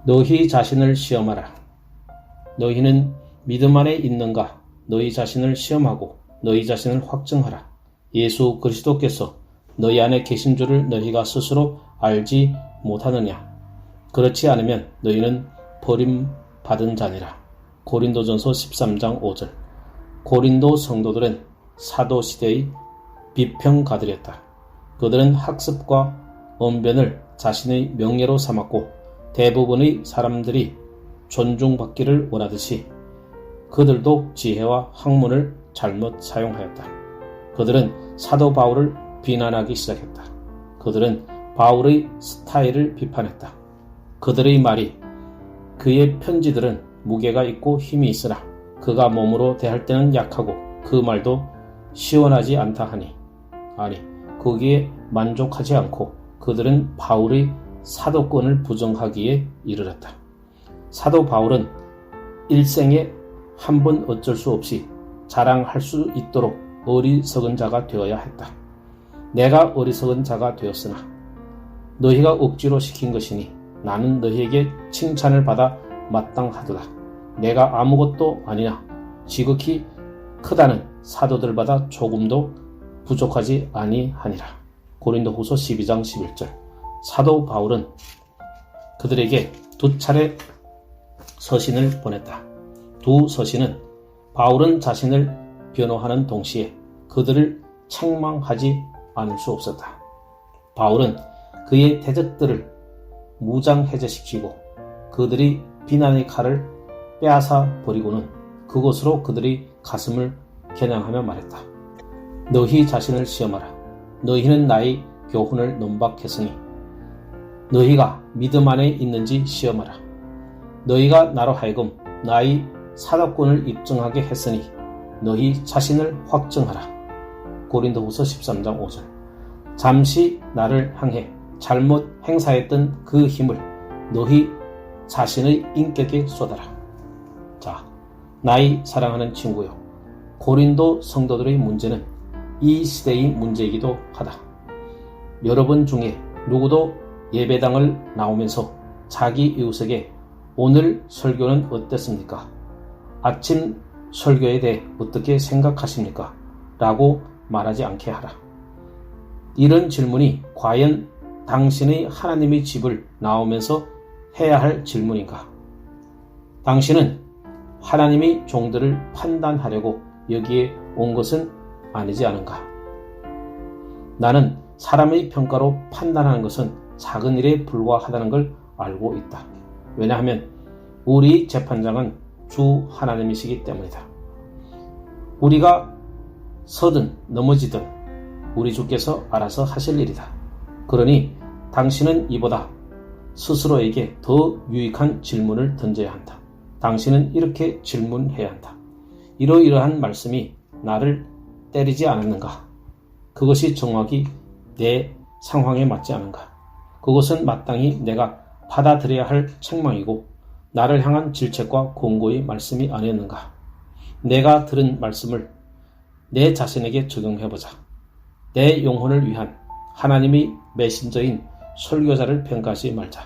너희 자신을 시험하라. 너희는 믿음 안에 있는가? 너희 자신을 시험하고 너희 자신을 확증하라. 예수 그리스도께서 너희 안에 계신 줄을 너희가 스스로 알지 못하느냐? 그렇지 않으면 너희는 버림받은 자니라. 고린도전서 13장 5절. 고린도 성도들은 사도시대의 비평가들이었다. 그들은 학습과 언변을 자신의 명예로 삼았고 대부분의 사람들이 존중받기를 원하듯이 그들도 지혜와 학문을 잘못 사용하였다. 그들은 사도 바울을 비난하기 시작했다. 그들은 바울의 스타일을 비판했다. 그들의 말이 그의 편지들은 무게가 있고 힘이 있으나 그가 몸으로 대할 때는 약하고 그 말도 시원하지 않다 하니 아니 거기에 만족하지 않고 그들은 바울의 사도권을 부정하기에 이르렀다. 사도 바울은 일생에 한 번 어쩔 수 없이 자랑할 수 있도록 어리석은 자가 되어야 했다. 내가 어리석은 자가 되었으나 너희가 억지로 시킨 것이니 나는 너희에게 칭찬을 받아 마땅하도다. 내가 아무것도 아니나 지극히 크다는 사도들보다 조금도 부족하지 아니하니라. 고린도후서 12장 11절. 사도 바울은 그들에게 두 차례 서신을 보냈다. 두 서신은 바울은 자신을 변호하는 동시에 그들을 책망하지 않을 수 없었다. 바울은 그의 대적들을 무장해제시키고 그들이 비난의 칼을 빼앗아 버리고는 그것으로 그들의 가슴을 겨냥하며 말했다. 너희 자신을 시험하라. 너희는 나의 교훈을 논박했으니 너희가 믿음 안에 있는지 시험하라. 너희가 나로 하여금 나의 사도권을 입증하게 했으니 너희 자신을 확증하라. 고린도후서 13장 5절. 잠시 나를 향해 잘못 행사했던 그 힘을 너희 자신의 인격에 쏟아라. 자, 나의 사랑하는 친구요. 고린도 성도들의 문제는 이 시대의 문제이기도 하다. 여러분 중에 누구도 예배당을 나오면서 자기 이웃에게 오늘 설교는 어땠습니까? 아침 설교에 대해 어떻게 생각하십니까? 라고 말하지 않게 하라. 이런 질문이 과연 당신의 하나님의 집을 나오면서 해야 할 질문인가? 당신은 하나님의 종들을 판단하려고 여기에 온 것은 아니지 않은가? 나는 사람의 평가로 판단하는 것은 작은 일에 불과하다는 걸 알고 있다. 왜냐하면 우리 재판장은 주 하나님이시기 때문이다. 우리가 서든 넘어지든 우리 주께서 알아서 하실 일이다. 그러니 당신은 이보다 스스로에게 더 유익한 질문을 던져야 한다. 당신은 이렇게 질문해야 한다. 이러이러한 말씀이 나를 때리지 않았는가? 그것이 정확히 내 상황에 맞지 않은가? 그것은 마땅히 내가 받아들여야 할 책망이고 나를 향한 질책과 공고의 말씀이 아니었는가? 내가 들은 말씀을 내 자신에게 적용해보자. 내 영혼을 위한 하나님의 메신저인 설교자를 평가하지 말자.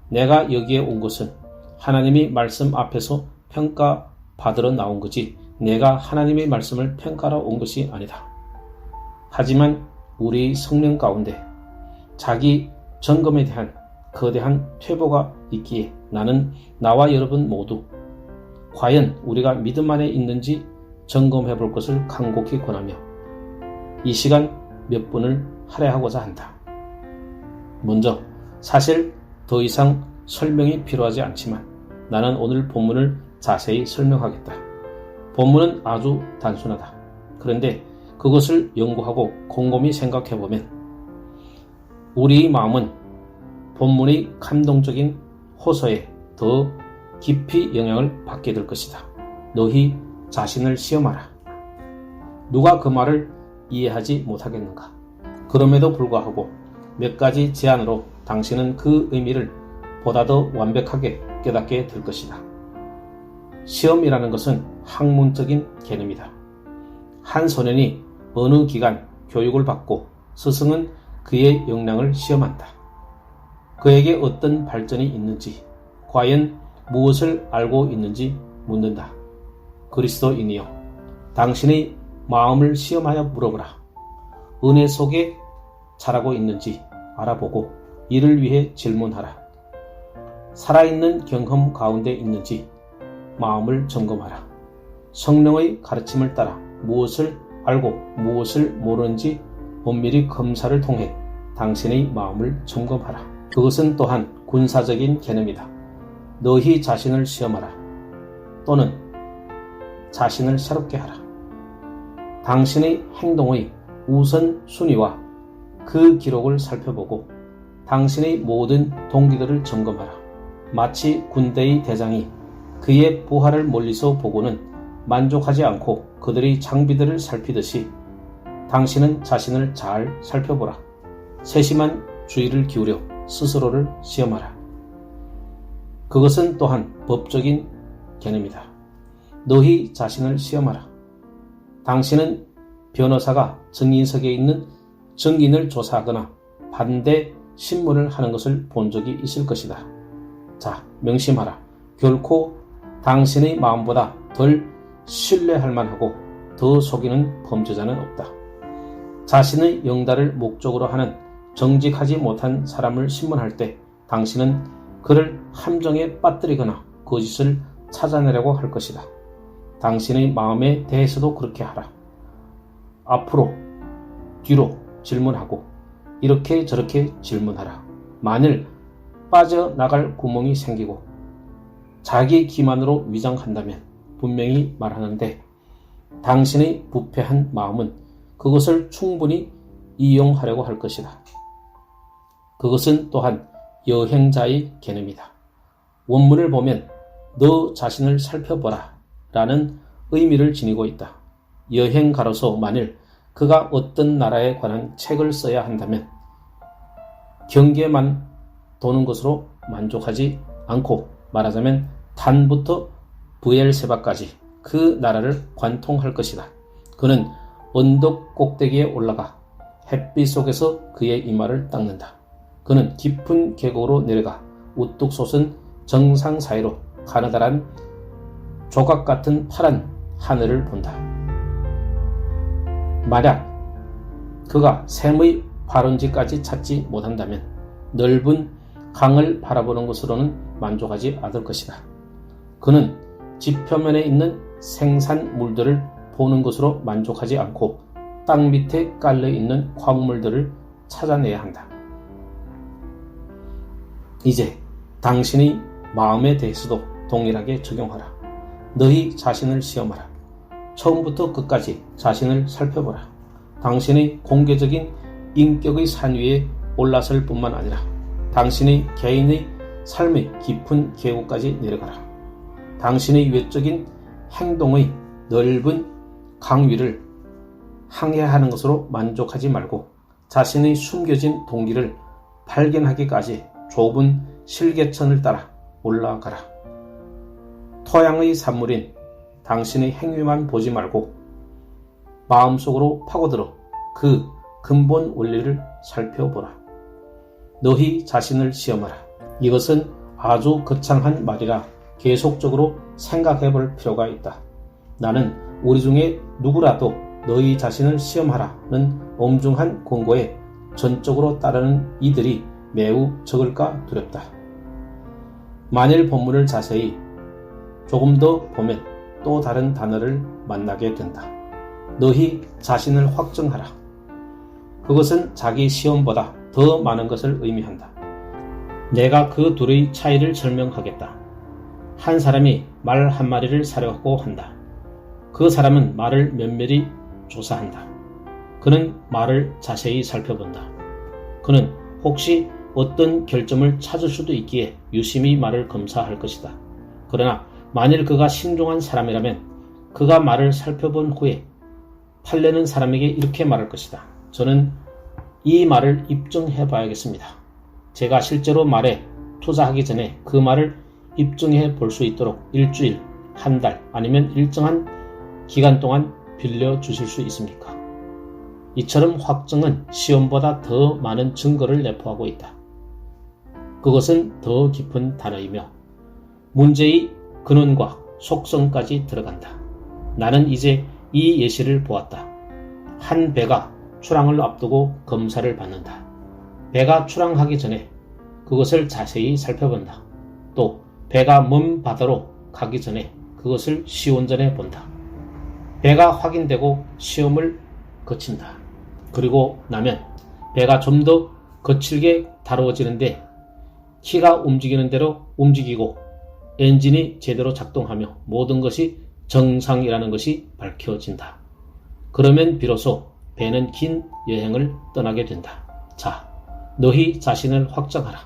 내가 여기에 온 것은 하나님의 말씀 앞에서 평가받으러 나온 거지 내가 하나님의 말씀을 평가하러 온 것이 아니다. 하지만 우리 성령 가운데 자기 점검에 대한 거대한 퇴보가 있기에 나는 나와 여러분 모두 과연 우리가 믿음 안에 있는지 점검해 볼 것을 간곡히 권하며 이 시간 몇 분을 할애하고자 한다. 먼저 사실 더 이상 설명이 필요하지 않지만 나는 오늘 본문을 자세히 설명하겠다. 본문은 아주 단순하다. 그런데 그것을 연구하고 곰곰이 생각해보면 우리의 마음은 본문의 감동적인 호소에 더 깊이 영향을 받게 될 것이다. 너희 자신을 시험하라. 누가 그 말을 이해하지 못하겠는가? 그럼에도 불구하고 몇 가지 제안으로 당신은 그 의미를 보다 더 완벽하게 깨닫게 될 것이다. 시험이라는 것은 학문적인 개념이다. 한 소년이 어느 기간 교육을 받고 스승은 그의 역량을 시험한다. 그에게 어떤 발전이 있는지 과연 무엇을 알고 있는지 묻는다. 그리스도인이여, 당신의 마음을 시험하여 물어보라. 은혜 속에 자라고 있는지 알아보고 이를 위해 질문하라. 살아있는 경험 가운데 있는지 마음을 점검하라. 성령의 가르침을 따라 무엇을 알고 무엇을 모르는지 엄밀히 검사를 통해 당신의 마음을 점검하라. 그것은 또한 군사적인 개념이다. 너희 자신을 시험하라. 또는 자신을 새롭게 하라. 당신의 행동의 우선순위와 그 기록을 살펴보고 당신의 모든 동기들을 점검하라. 마치 군대의 대장이 그의 부하를 멀리서 보고는 만족하지 않고 그들의 장비들을 살피듯이 당신은 자신을 잘 살펴보라. 세심한 주의를 기울여 스스로를 시험하라. 그것은 또한 법적인 개념이다. 너희 자신을 시험하라. 당신은 변호사가 증인석에 있는 증인을 조사하거나 반대 신문을 하는 것을 본 적이 있을 것이다. 자, 명심하라. 결코 당신의 마음보다 덜 신뢰할 만하고 더 속이는 범죄자는 없다. 자신의 영달을 목적으로 하는 정직하지 못한 사람을 신문할 때 당신은 그를 함정에 빠뜨리거나 거짓을 찾아내려고 할 것이다. 당신의 마음에 대해서도 그렇게 하라. 앞으로, 뒤로 질문하고 이렇게 저렇게 질문하라. 만일 빠져나갈 구멍이 생기고 자기 기만으로 위장한다면 분명히 말하는데 당신의 부패한 마음은 그것을 충분히 이용하려고 할 것이다. 그것은 또한 여행자의 개념이다. 원문을 보면 너 자신을 살펴보라 라는 의미를 지니고 있다. 여행가로서 만일 그가 어떤 나라에 관한 책을 써야 한다면 경계만 도는 것으로 만족하지 않고 말하자면 단부터 부엘세바까지 그 나라를 관통할 것이다. 그는 언덕 꼭대기에 올라가 햇빛 속에서 그의 이마를 닦는다. 그는 깊은 계곡으로 내려가 우뚝 솟은 정상 사이로 가느다란 조각 같은 파란 하늘을 본다. 만약 그가 샘의 발원지까지 찾지 못한다면 넓은 강을 바라보는 것으로는 만족하지 않을 것이다. 그는 지표면에 있는 생산물들을 보는 것으로 만족하지 않고 땅 밑에 깔려있는 광물들을 찾아내야 한다. 이제 당신의 마음에 대해서도 동일하게 적용하라. 너희 자신을 시험하라. 처음부터 끝까지 자신을 살펴보라. 당신의 공개적인 인격의 산 위에 올라설 뿐만 아니라 당신의 개인의 삶의 깊은 계곡까지 내려가라. 당신의 외적인 행동의 넓은 강 위를 항해하는 것으로 만족하지 말고 자신의 숨겨진 동기를 발견하기까지 좁은 실개천을 따라 올라가라. 토양의 산물인 당신의 행위만 보지 말고 마음속으로 파고들어 그 근본 원리를 살펴보라. 너희 자신을 시험하라. 이것은 아주 거창한 말이라 계속적으로 생각해 볼 필요가 있다. 나는 우리 중에 누구라도 너희 자신을 시험하라는 엄중한 권고에 전적으로 따르는 이들이 매우 적을까 두렵다. 만일 본문을 자세히 조금 더 보면 또 다른 단어를 만나게 된다. 너희 자신을 확증하라. 그것은 자기 시험보다 더 많은 것을 의미한다. 내가 그 둘의 차이를 설명하겠다. 한 사람이 말 한 마리를 사려고 한다. 그 사람은 말을 면밀히 조사한다. 그는 말을 자세히 살펴본다. 그는 혹시 어떤 결점을 찾을 수도 있기에 유심히 말을 검사할 것이다. 그러나 만일 그가 신중한 사람이라면 그가 말을 살펴본 후에 팔려는 사람에게 이렇게 말할 것이다. 저는 이 말을 입증해 봐야겠습니다. 제가 실제로 말에 투자하기 전에 그 말을 입증해 볼 수 있도록 일주일, 한 달 아니면 일정한 기간 동안 빌려주실 수 있습니까? 이처럼 확증은 시험보다 더 많은 증거를 내포하고 있다. 그것은 더 깊은 단어이며 문제의 근원과 속성까지 들어간다. 나는 이제 이 예시를 보았다. 한 배가 출항을 앞두고 검사를 받는다. 배가 출항하기 전에 그것을 자세히 살펴본다. 또 배가 먼 바다로 가기 전에 그것을 시운전해 본다. 배가 확인되고 시험을 거친다. 그리고 나면 배가 좀 더 거칠게 다루어지는데 키가 움직이는 대로 움직이고 엔진이 제대로 작동하며 모든 것이 정상이라는 것이 밝혀진다. 그러면 비로소 배는 긴 여행을 떠나게 된다. 자, 너희 자신을 확정하라.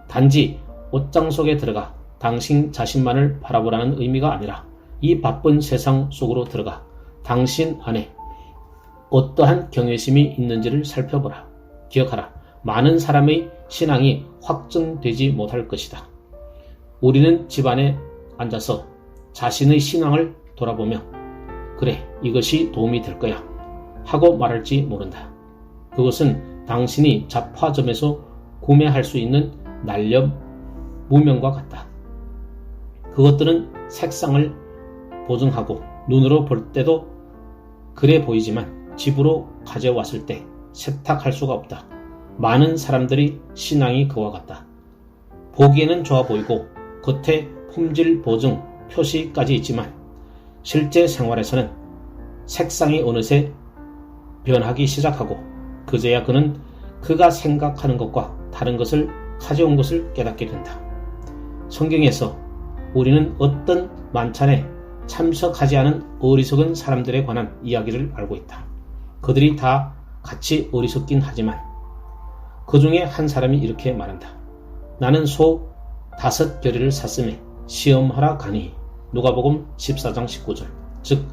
단지 옷장 속에 들어가 당신 자신만을 바라보라는 의미가 아니라 이 바쁜 세상 속으로 들어가 당신 안에 어떠한 경외심이 있는지를 살펴보라. 기억하라. 많은 사람의 신앙이 확정되지 못할 것이다. 우리는 집안에 앉아서 자신의 신앙을 돌아보며 그래, 이것이 도움이 될 거야 하고 말할지 모른다. 그것은 당신이 잡화점에서 구매할 수 있는 날렵 무명과 같다. 그것들은 색상을 보증하고 눈으로 볼 때도 그래 보이지만 집으로 가져왔을 때 세탁할 수가 없다. 많은 사람들이 신앙이 그와 같다. 보기에는 좋아 보이고 겉에 품질 보증 표시까지 있지만 실제 생활에서는 색상이 어느새 변하기 시작하고 그제야 그는 그가 생각하는 것과 다른 것을 가져온 것을 깨닫게 된다. 성경에서 우리는 어떤 만찬에 참석하지 않은 어리석은 사람들에 관한 이야기를 알고 있다. 그들이 다 같이 어리석긴 하지만 그 중에 한 사람이 이렇게 말한다. 나는 소 5겨리를 샀음에 시험하라 가니. 누가복음 14장 19절. 즉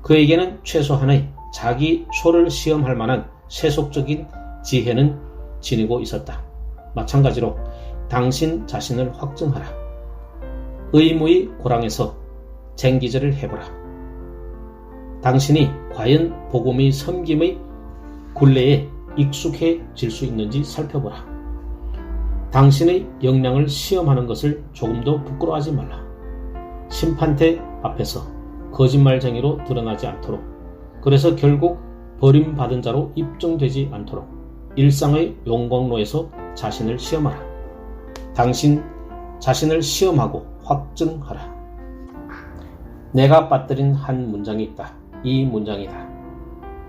그에게는 최소한의 자기 소를 시험할 만한 세속적인 지혜는 지니고 있었다. 마찬가지로 당신 자신을 확증하라. 의무의 고랑에서 쟁기질을 해보라. 당신이 과연 복음의 섬김의 굴레에 익숙해질 수 있는지 살펴보라. 당신의 역량을 시험하는 것을 조금도 부끄러워하지 말라. 심판대 앞에서 거짓말쟁이로 드러나지 않도록, 그래서 결국 버림받은 자로 입증되지 않도록 일상의 용광로에서 자신을 시험하라. 당신 자신을 시험하고 확증하라. 내가 빠뜨린 한 문장이 있다. 이 문장이다.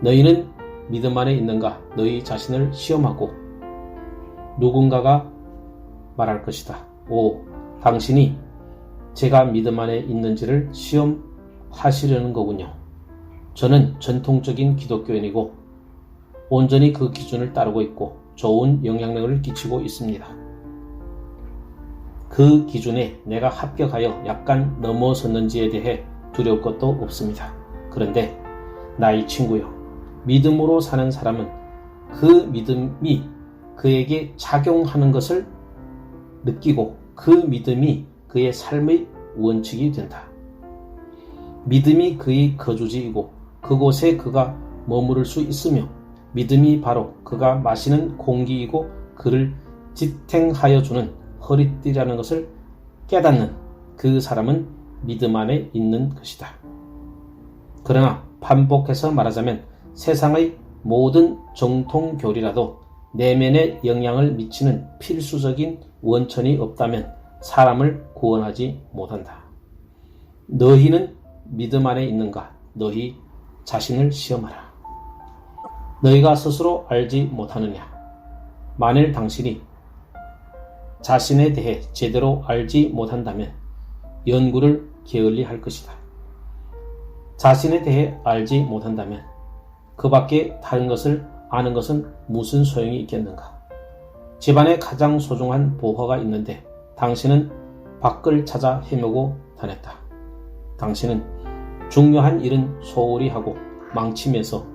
너희는 믿음 안에 있는가? 너희 자신을 시험하고. 누군가가 말할 것이다. 오, 당신이 제가 믿음 안에 있는지를 시험하시려는 거군요. 저는 전통적인 기독교인이고 온전히 그 기준을 따르고 있고 좋은 영향력을 끼치고 있습니다. 그 기준에 내가 합격하여 약간 넘어섰는지에 대해 두려울 것도 없습니다. 그런데 나의 친구요, 믿음으로 사는 사람은 그 믿음이 그에게 작용하는 것을 느끼고 그 믿음이 그의 삶의 원칙이 된다. 믿음이 그의 거주지이고 그곳에 그가 머무를 수 있으며 믿음이 바로 그가 마시는 공기이고 그를 지탱하여 주는 허리띠라는 것을 깨닫는 그 사람은 믿음 안에 있는 것이다. 그러나 반복해서 말하자면 세상의 모든 정통교리라도 내면에 영향을 미치는 필수적인 원천이 없다면 사람을 구원하지 못한다. 너희는 믿음 안에 있는가? 너희 자신을 시험하라. 너희가 스스로 알지 못하느냐? 만일 당신이 자신에 대해 제대로 알지 못한다면 연구를 게을리 할 것이다. 자신에 대해 알지 못한다면 그 밖에 다른 것을 아는 것은 무슨 소용이 있겠는가? 집안에 가장 소중한 보화가 있는데 당신은 밖을 찾아 헤매고 다녔다. 당신은 중요한 일은 소홀히 하고 망치면서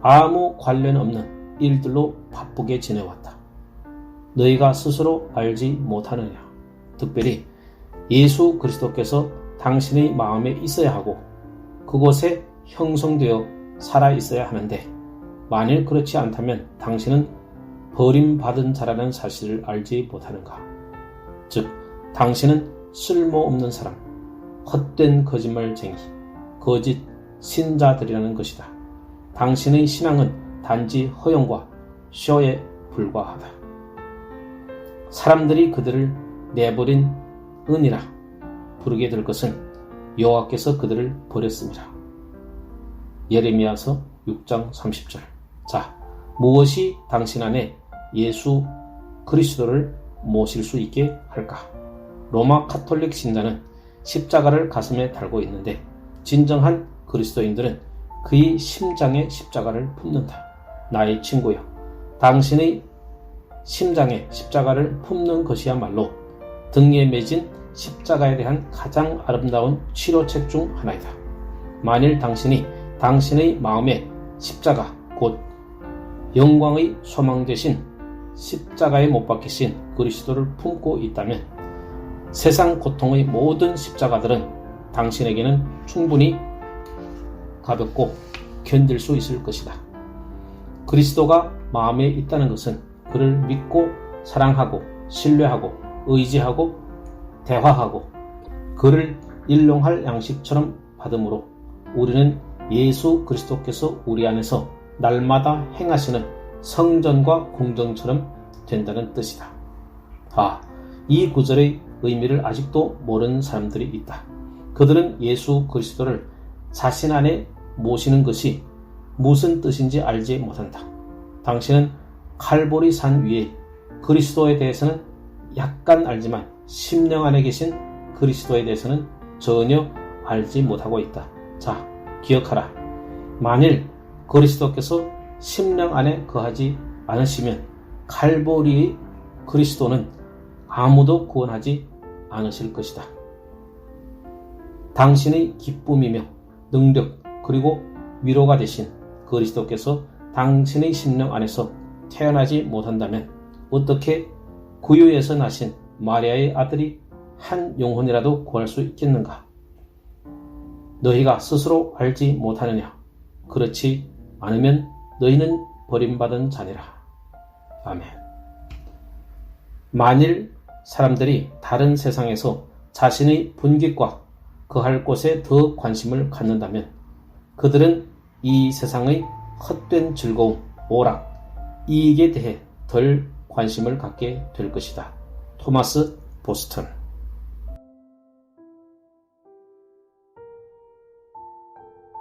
아무 관련 없는 일들로 바쁘게 지내왔다. 너희가 스스로 알지 못하느냐? 특별히 예수 그리스도께서 당신의 마음에 있어야 하고 그곳에 형성되어 살아 있어야 하는데 만일 그렇지 않다면 당신은 버림받은 자라는 사실을 알지 못하는가? 즉, 당신은 쓸모없는 사람, 헛된 거짓말쟁이, 거짓 신자들이라는 것이다. 당신의 신앙은 단지 허영과 쇼에 불과하다. 사람들이 그들을 내버린 은이라 부르게 될 것은 여호와께서 그들을 버렸습니다. 예레미야서 6장 30절. 자, 무엇이 당신 안에 예수 그리스도를 모실 수 있게 할까? 로마 카톨릭 신자는 십자가를 가슴에 달고 있는데 진정한 그리스도인들은 그의 심장에 십자가를 품는다. 나의 친구여, 당신의 심장에 십자가를 품는 것이야말로 등에 매진 십자가에 대한 가장 아름다운 치료책 중 하나이다. 만일 당신이 당신의 마음에 십자가, 곧 영광의 소망 되신 십자가에 못 박히신 그리스도를 품고 있다면 세상 고통의 모든 십자가들은 당신에게는 충분히 가볍고 견딜 수 있을 것이다. 그리스도가 마음에 있다는 것은 그를 믿고 사랑하고 신뢰하고 의지하고 대화하고 그를 일용할 양식처럼 받음으로 우리는 예수 그리스도께서 우리 안에서 날마다 행하시는 성전과 궁정처럼 된다는 뜻이다. 이 구절의 의미를 아직도 모르는 사람들이 있다. 그들은 예수 그리스도를 자신 안에 모시는 것이 무슨 뜻인지 알지 못한다. 당신은 칼보리 산 위에 그리스도에 대해서는 약간 알지만 심령 안에 계신 그리스도에 대해서는 전혀 알지 못하고 있다. 자, 기억하라. 만일 그리스도께서 심령 안에 거하지 않으시면 칼보리의 그리스도는 아무도 구원하지 않으실 것이다. 당신의 기쁨이며 능력 그리고 위로가 되신 그리스도께서 당신의 심령 안에서 태어나지 못한다면 어떻게 구유에서 나신 마리아의 아들이 한 영혼이라도 구할 수 있겠는가? 너희가 스스로 알지 못하느냐? 그렇지 않으면 너희는 버림받은 자니라. 아멘. 만일 사람들이 다른 세상에서 자신의 분깃과 거할 곳에 더 관심을 갖는다면 그들은 이 세상의 헛된 즐거움, 오락, 이익에 대해 덜 관심을 갖게 될 것이다. 토마스 보스턴.